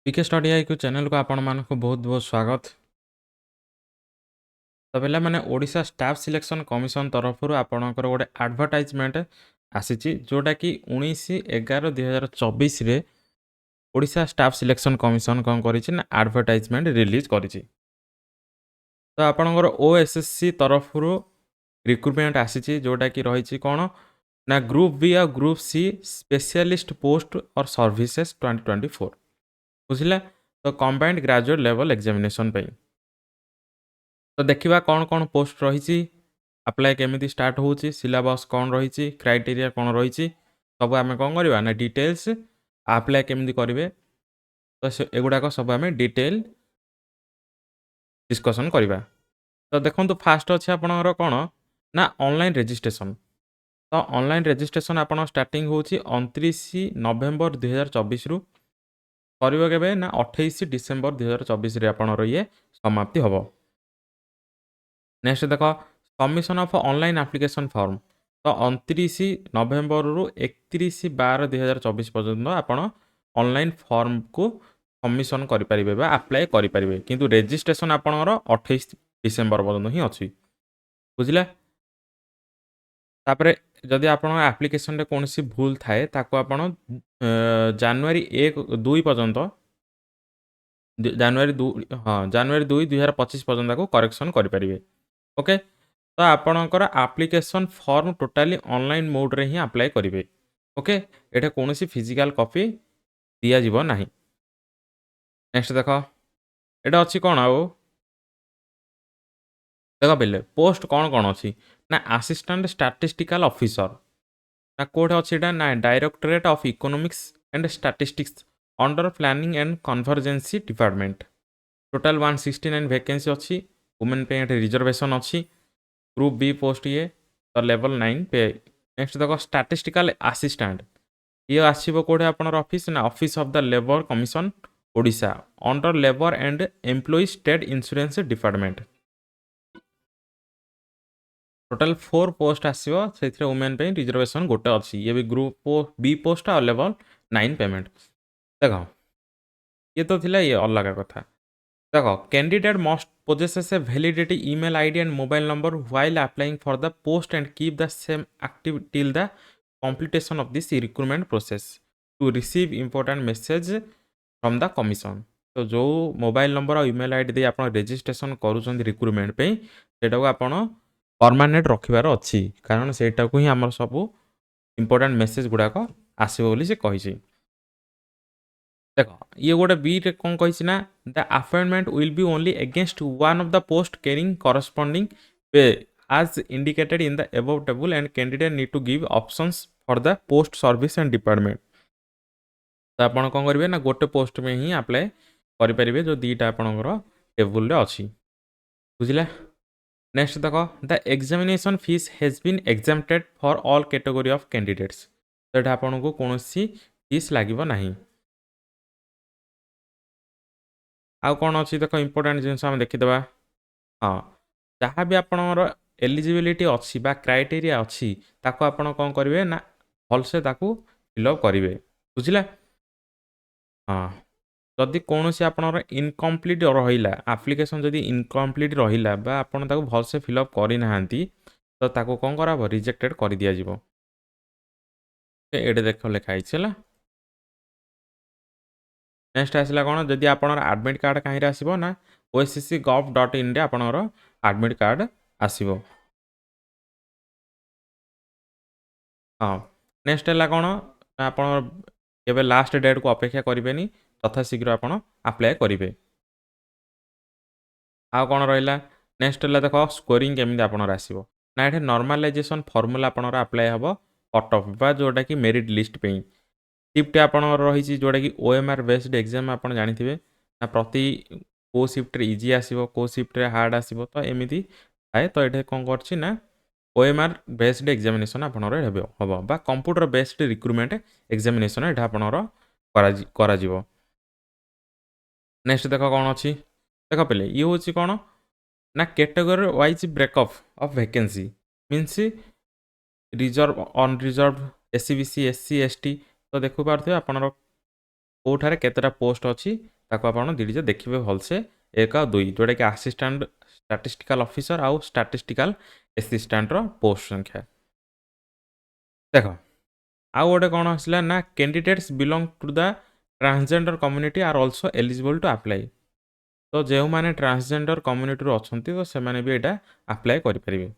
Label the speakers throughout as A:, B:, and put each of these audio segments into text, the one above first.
A: पीके study IQ channel को आपण मानक बहुत बहुत स्वागत। तो पहले मैंने ओडिशा स्टाफ सिलेक्शन कमिशन तरफ आपणकर गोटे एडवर्टाइजमेंट आसी जोटा कि 19/11/2024 रे ओडिशा स्टाफ सिलेक्शन कमिशन कौन करिछि ना एडवर्टाइजमेंट रिलीज करिछि। तो आपणकर ओएसएससी तरफ रिक्रुटमेंट आसी जोटा कि रही कौन ना ग्रुप बी और ग्रुप सी स्पेशलिस्ट पोस्ट और सर्विसेज 2024 बुझिला। तो कंबाइंड ग्रेजुएट लेवल एग्जामिनेशन पे तो देखिबा कौन कौन पोस्ट रही अप्लाई केमिति स्टार्ट होउची सिलेबस कौन रही क्राइटेरिया कौन रही सब आम कौन करवा ना डिटेल्स अप्लाई केमिति करेंगे। तो एगुड़ाक सब आम डिटेल डिस्कसन करवा। तो देखो फास्ट अच्छे आपणकर कौन ना ऑनलाइन रजिस्ट्रेशन। तो ऑनलाइन रजिस्ट्रेशन आप स्टार्टिंग होची 29 नवेम्बर 2024 रु करिबो केबे ना 28 डिसेम्बर 2024 रे आपणर ये समाप्ति हबो। नेक्स्ट देख submission of online application form. तो 29 नवेम्बर रु 31/12/2024 पर्यंत आपण ऑनलाइन फॉर्म को सबमिशन करें अप्लाई करेंगे किंतु रजिस्ट्रेशन आपणर 28 डिसेम्बर पर्यंत ही अच्छी बुझिला। तापरे जदि आपण एप्लिकेशन रे कौन सी भूल थाए ताको आपण जनवरी 1-2 पर्यंत जनवरी 2 हाँ जनवरी 2 2025 पर्यंत को करेक्शन करेंगे। ओके तो आपणकर application form totally online mode रे ही अप्लाई करेंगे। ओके एटा कौन सी फिजिकल कॉपी दिया जीव नहीं। नेक्स्ट देख एटा अच्छी कौन आओ देख पहले पोस्ट कौन कौन अच्छी ना असिस्टेंट स्टैटिस्टिकल ऑफिसर ना कोड अच्छी ना directorate of economics and statistics under planning and convergency department total 169 vacancy अच्छी वुमेन पे रिजर्वेशन अच्छी ग्रुप बी पोस्ट ये तो लेवल 9 पे। नेक्स्ट देख स्टैटिस्टिकल असिस्टेंट ये आसो कौटे आप ऑफिस ना office of the labour commission Odisha under labour and employee state insurance department total 4 post आसो से वुमेन पे रिजर्वेशन गोटे अच्छी ये भी ग्रुप बी पोस्ट और लेवल 9 पेमेंट। देख ये तो थिला ये अलग कथा। देख candidate must possesses a validity email ID and mobile number while applying for the post and keep the same active till the completion of this recruitment process to receive important message from the commission। तो जो mobile number और email ID दे आप registration करूँ recruitment पे सेटा को आपण permanent रखिबार अच्छी कारण सेटा को ही आमर सब इंपोर्टेंट मेसेज गुड़ाक आसो बोली से कही। देख ये गोटे बी रे कौन कही ना the appointment will be only against one of the post carrying corresponding पे as indicated in the above table and candidate need to give options for the post service and department। तो आपण कौन करेंगे ना गोटे पोस्ट में ही apply करेंगे जो दीटा आपणकर टेबुल अच्छी बुझला। नेक्स्ट देख the examination fees has been exempted for all category of candidates. तो ये आपन को कौन फीस लगे ना। आउ कौन अच्छी देख इंपोर्टेंट जिनस आम देखीदे हाँ जहाँ भी आपणर एलिजिबिलिटी अच्छी बा क्राइटेरिया अच्छी ताको आपण कौन करेंगे ना भलसे ताकू फिलअप करेंगे बुझला। हाँ जदि कौन सी आपणर इनकम्प्लीट रहा आप्लिकेसन जदि इनकम्प्लीट रहा बा आपण ताकू भलसे फिलअप करना तो ताकू कौन कराब रिजेक्टेड कर दिया जिवो। ये देख लिखाई है। नेक्स्ट आसला कौन जदि आप एडमिट कार्ड कहीं आसो ना OSSC.gov.in रे आपणर एडमिट कार्ड आसो। हाँ नेक्स्ट है कौन आप लास्ट डेट को अपेक्षा करेंगे तथा शीघ्र आप अप्लाई करेंगे। आउ कौन रहा नेक्स्ट है देख स्कोरिंग केमी आप आसो ना ये नॉर्मलाइजेशन फॉर्मूला आप अप्लाई हम कट ऑफ बा जोटा कि मेरिट लिस्ट पे शिफ्ट आप रही जोटा कि OMR बेस्ड एग्जाम आप जानते ना प्रति को शिफ्ट इजी आसो को शिफ्ट हार्ड आसो तो एमती थाए। तो ये कौन कर OMR बेस्ड एग्जामिनेशन आपनर हम बा कंप्यूटर बेस्ड रिक्रुटमेंट एग्जामिनेशन ये आपनर करा जीवो। नेक्स्ट देख कौन अच्छी देख पे ये हूँ कौन ना category wise breakup of vacancy means reserve unreserve SC BC SC ST। तो देखु पार्थे आपनर कोठारे केतेटा पोस्ट अच्छी ताको आपण दिजे देखिबे भलसे 1 और 2 जोटा कि असिस्टेंट स्टैटिस्टिकल ऑफिसर आउ स्टैटिस्टिकल असिस्टेंट रो पोस्ट संख्या देखो आउ गोटे कौन आसला ना candidates belong to the transgender community are also eligible to apply तो जो मैंने ट्रांसजेंडर कम्युनिटी अच्छा तो से भी यहाँ अप्लाई करेंगे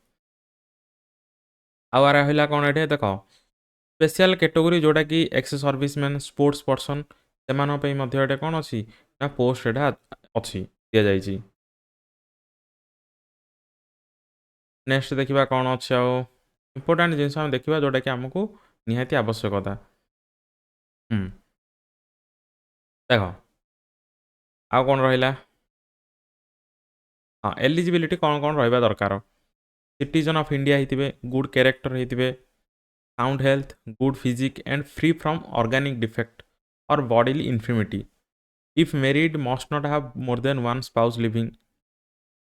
A: आउ रहा कौन ये देख स्पेशल कैटेगरी जोटा कि एक्स सर्विसमैन स्पोर्ट्स पर्सन से कौन अच्छी ना पोस्ट यहाँ अच्छी दि जाइए नेक्स्ट देखा कौन अच्छे इंपोर्टाट जिन देखा जोटा कि आमको निहाती आवश्यकता देख आउ कौन रहा हाँ एलिजिबिलिटी कौन कौन रहा दरकार सिटीजन ऑफ इंडिया होते गुड कैरेक्टर होते sound health good physique and free from organic defect और bodily infirmity if married must not have more than one spouse living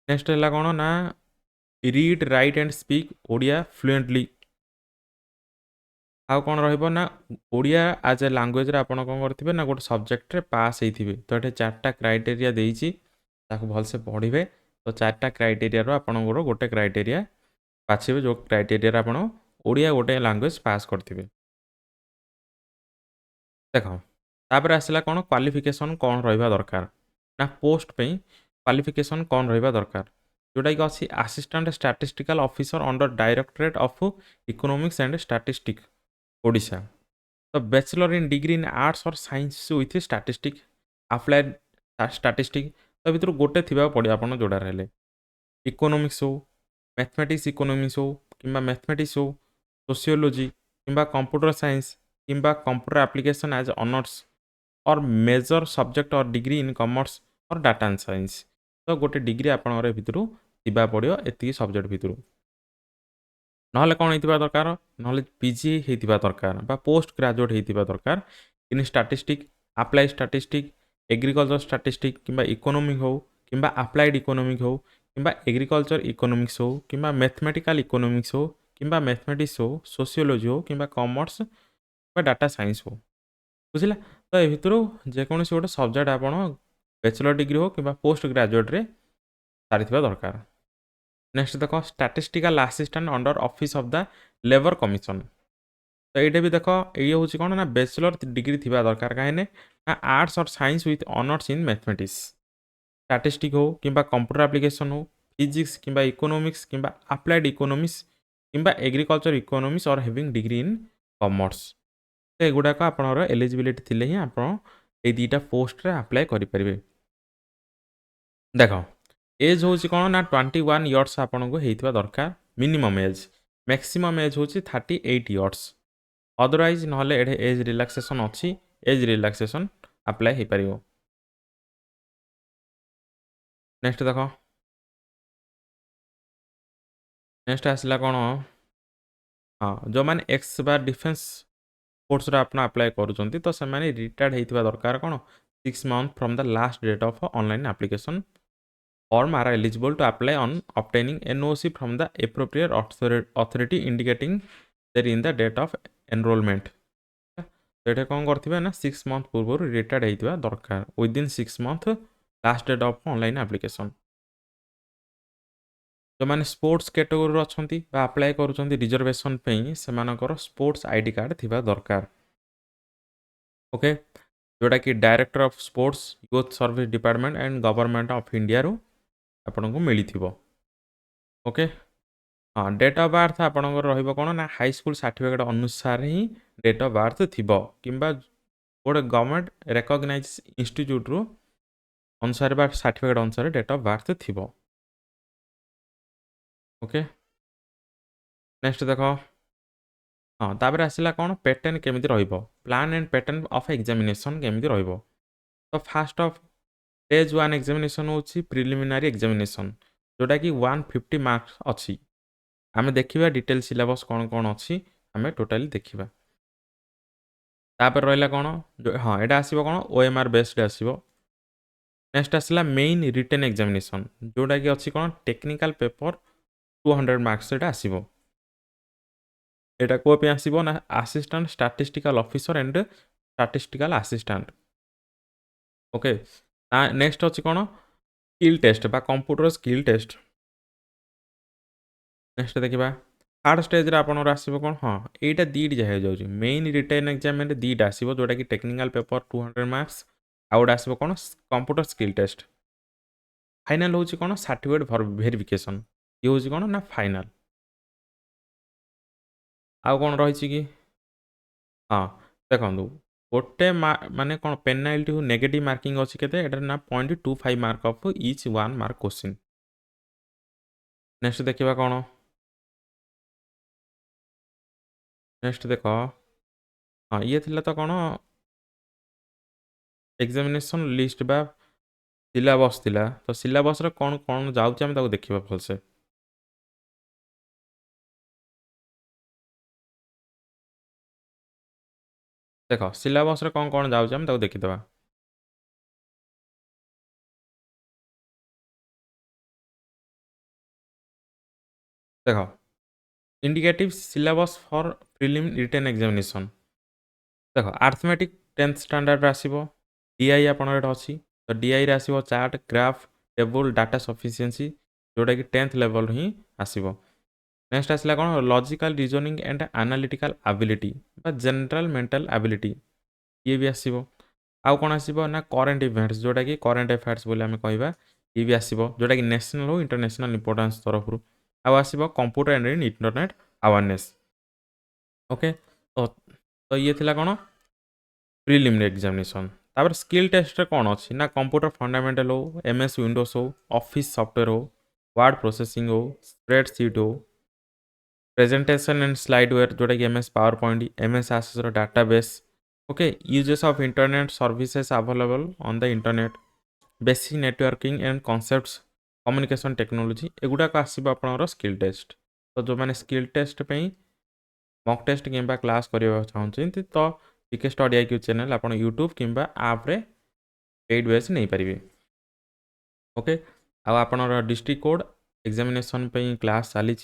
A: next है कौन ना read write and speak Odia fluently आउ कौन रहा ओडिया आज ए लांगुएज आपड़ कौन करेंगे ना गोटे सब्जेक्ट पास होते तो ये 4टा क्राइटेरिया देती भलसे पढ़े तो 4टा क्राइटेरिया आपंकर गोटे क्राइटेरिया बाछे जो क्राइटेरिया आप ओडिया गोटे लांगुएज पास करेंगे देख तापर आसला कौन क्वालिफिकेशन कौन रहा दरकार ना पोस्ट पे क्वालिफिकेशन कौन रहा दरकार जोटा कि अच्छी assistant statistical officer under directorate of economics and statistics Odisha तो bachelor in degree in arts और science with statistic applied statistic तो भर गोटे थी पड़े आप जोड़ा रहे इकोनॉमिक्स हो मैथमेटिक्स इकोनॉमिक्स हो कि मैथमेटिक्स हो सोशियोलॉजी कि कंप्यूटर साइंस कि कंप्यूटर एप्लिकेशन एज ऑनर्स और मेजर सब्जेक्ट और डिग्री इन कॉमर्स और डाटा एंड साइंस तो गोटे डिग्री आपंकर भितर थी पड़ो ये सब्जेक्ट भितर ना कौन होता दरकार ना पीजी होता दरकार पोस्ट ग्रेजुएट होता दरकार in statistic apply statistic agriculture statistic कि इकोनॉमिक हो कि अप्लाइड इकोनॉमिक हो कि एग्रीकल्चर इकोनॉमिक्स हो कि मैथमेटिकल इकोनॉमिक्स हो कि मैथमेटिक्स हो सोशियोलॉजी हो कि कॉमर्स डाटा साइंस हो बुझला तो ये भितर जेकोसी गोटे सब्जेक्ट आप बैचलर डिग्री हो कि पोस्ट ग्रेजुएट सारी दरकार नेक्स्ट देख statistical assistant under office of the labour commission तो ये भी देख ये हूँ कौन ना बैचलर डिग्री थी दरकार कहीं ना आर्ट्स और science with honours in mathematics statistic हो कि कंप्यूटर एप्लिकेशन हो फिजिक्स कि इकोनॉमिक्स कि अप्लाइड इकोनॉमिक्स कि एग्रीकल्चर इकोनॉमिक्स और हैविंग डिग्री इन कॉमर्स तो युड़ाक आप एलिजिबिलिटी थी ही आप दुईटा पोस्ट अप्लाई करेंगे देख एज हूँ कौन ना 21 इयर्स आपन को होता दरकार मिनिमम एज मैक्सिमम एज हूँ 38 इयर्स अदरवाइज ना एज रिलैक्सेशन अच्छी एज रिलैक्सेशन अप्लाई हो पार नेक्स्ट देख नेक्स्ट आसला कौन हाँ जो मैंने एक्स बार डिफेन्स फोर्स आप अप्लाई करुँच तो से रिटायर्ड होता दरकार कौन 6 month from the last date of online application form are eligible to apply on obtaining NOC from the appropriate authority indicating their in the date of enrolment तो ये कौन करेंगे ना 6 मंथ पूर्व रिटायर्ड होता दरकार within 6 month last date of online application जो मैंने स्पोर्ट्स कैटेगरी अच्छा अप्लाई कर रिजर्वेशन से स्पोर्ट्स आईडी कार्ड थी दरकार ओके जोटा कि director of sports youth service department and government of India रू आपन को मिली ओके हाँ डेट ऑफ बर्थ आपंकर रौन ना हाई स्कूल सर्टिफिकेट अनुसार ही डेट ऑफ बर्थ थी कि गोटे गवर्नमेंट रिकॉग्नाइज इंस्टीट्यूट रू अनुसार सर्टिफिकेट अनुसार डेट ऑफ बर्थ थी ओके नेक्स्ट देख हाँ तापर आसला कौन पैटर्न केमी plan and pattern of examination केमी तो फास्ट ऑफ स्टेज 1 एग्जामिनेशन हूँ प्रिलिमिनारी एग्जामिनेशन जोटा कि 150 मार्क्स अच्छी आम देखा डिटेल सिलेबस कौन कौन अच्छी आम टोटाली देखा तापर रहा कौन हाँ यहाँ आसो कौन ओएमआर बेस्ड आसो नेक्स्ट आसला मेन रिटेन एग्जामिनेशन जोटा कि अच्छी कौन टेक्निकल पेपर 200 मार्क्स आसो यहाँ कौन आसो ना assistant statistical officer and statistical assistant okay next अच्छी कौन स्किल टेस्ट बा कंप्यूटर स्किल टेस्ट। नेक्स्ट देखा थर्ड स्टेज आपंकर आसो कौन हाँ यहाँ दुईट जहाँ जाऊँगी मेन रिटेन एग्जाम दुईटा आसो जोटा कि टेक्निकल पेपर 200 मार्क्स आउ गोटे आसो कौन कंप्यूटर स्किल टेस्ट। फाइनाल हूँ कौन सर्टिफिकेट वेरिफिकेशन ये हूँ कौन ना फाइनाल। आउ कौन रही कि हाँ देखो गोटे माने कौन पेनाल्टी नेगेटिव मार्किंग अच्छी के ना 0.25 mark of each 1 mark question. Next देखा कौन नेक्स्ट देख हाँ ये थिला तो कौन एग्जामिनेशन लिस्ट बा सिलेबस थिला तो सिलेबस कौन कौन जाऊँच आम देखा भलसे। देख सिलेबस कौन कौन जाऊँच आम देखीदे। देख indicative syllabus for prelim written examination. देख आर्थमेटिक 10th स्टैंडर्ड आसो डीआई आपंकर अच्छी तो डीआई आसो chart graph table data sufficiency जोटा कि 10th लेवल ही आसो। नेक्स्ट आसला कौन logical reasoning and analytical ability बा जनरल मेंटल एबिलिटी ये भी आसो। आउ कौन आसो ना करेन्ट इवेंट्स जोटा कि करेन्ट अफेयर्स बोली आम कह ये भी आसो जोटा कि नेशनल हो इंटरनेशनल इंपोर्टेंस तरफ आउ आसो computer and internet awareness. Okay तो ये थिला कौन प्रिलिमिनरी एग्जामिनेशन। तापर स्किल टेस्ट कौन अच्छी ना कंप्यूटर फंडामेंटल हो एमएस विंडोज हो ऑफिस सॉफ्टवेयर हो वर्ड प्रोसेसिंग हो स्प्रेडशीट हो प्रेजेंटेशन एंड स्लाइडवेयर जोटा कि MS power point MS Access database. Okay uses of internet services available on the internet basic networking and concepts communication technology एगुड़ाक आसो आपंकर skill test. तो जो मैंने स्किल टेस्ट पे मॉक टेस्ट किंबा क्लास करने चाहते तो पीके स्टडी आईक्यू चैनल आप यूट्यूब किंबा आप्रे पेड वेज नहीं पारे। ओके आपर डिस्ट्रिक्ट कोड एग्जामिनेशन क्लास चली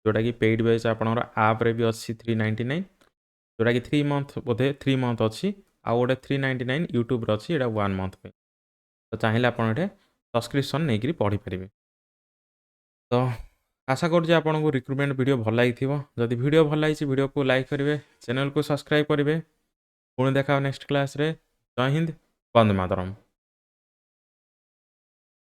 A: जोटा कि पेड वेज आपंकर आप्रे भी अच्छी 399 जोटा कि 3 मंथ बोधे 3 मंथ अच्छी आउ गोटे 399 यूट्यूब अच्छी यहाँ 1 मंथ पे तो चाहिए आप सब्सक्रिप्शन नहीं पढ़ी पारे। तो आशा करुँच आपको रिक्रुटमेंट वीडियो भल लगी जदि वीडियो भल लगी वीडियो को लाइक करेंगे चैनल को सब्सक्राइब करेंगे पुणी देखा नेक्स्ट क्लास रे। जय हिंद वंदे मातरम।